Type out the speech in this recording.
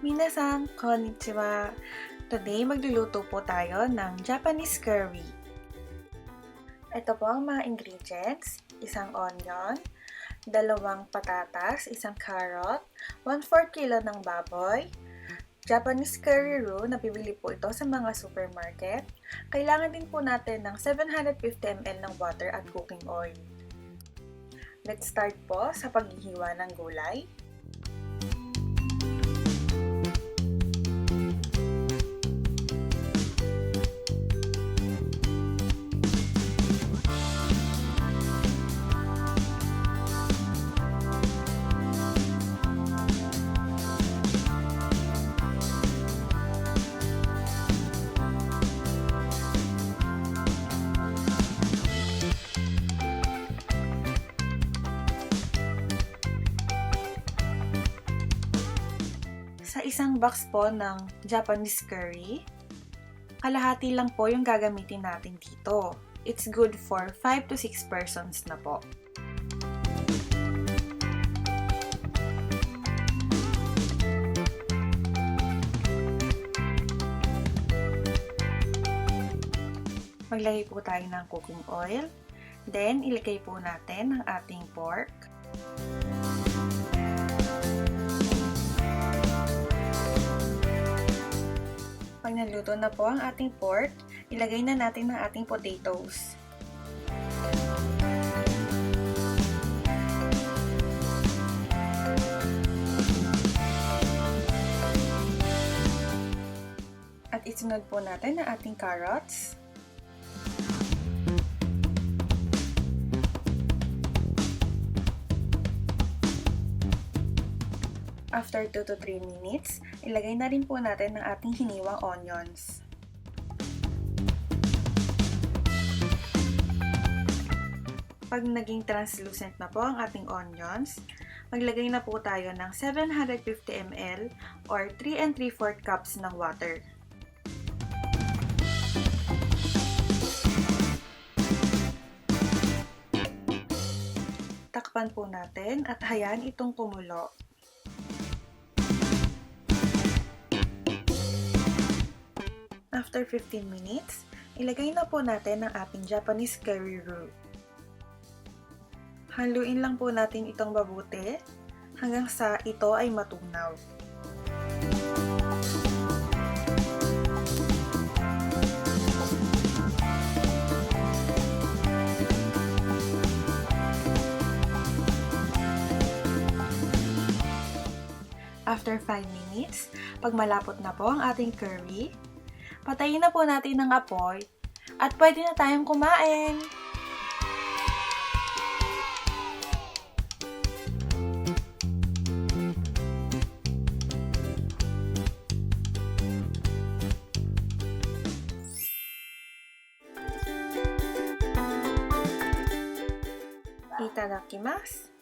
Minasan, konnichiwa. Today, magluluto po tayo ng Japanese curry. Ito po ang mga ingredients: isang onion, 2 patatas, isang carrot, 1/4 kilo ng baboy, Japanese curry roux na bibili po ito sa mga supermarket. Kailangan din po natin ng 750 ml ng water at cooking oil. Let's start po sa paghihiwa ng gulay. Sa isang box po ng Japanese curry, kalahati lang po yung gagamitin natin dito. It's good for 5 to 6 persons na po. Maglagay po tayo ng cooking oil. Then, ilagay po natin ang ating pork. Pag naluto na po ang ating pork, ilagay na natin ang ating potatoes. At isunod po natin ang ating carrots. After 2 to 3 minutes, ilagay na rin po natin ang ating hiniwang onions. Pag naging translucent na po ang ating onions, maglagay na po tayo ng 750 ml or 3 3/4 cups ng water. Takpan po natin at hayaan itong kumulo. After 15 minutes, ilagay na po natin ang ating Japanese curry roux. Haluin lang po natin itong mabuti hanggang sa ito ay matunaw. After 5 minutes, pag malapot na po ang ating curry, patayin na po natin ang apoy at pwede na tayong kumain! Itadakimasu!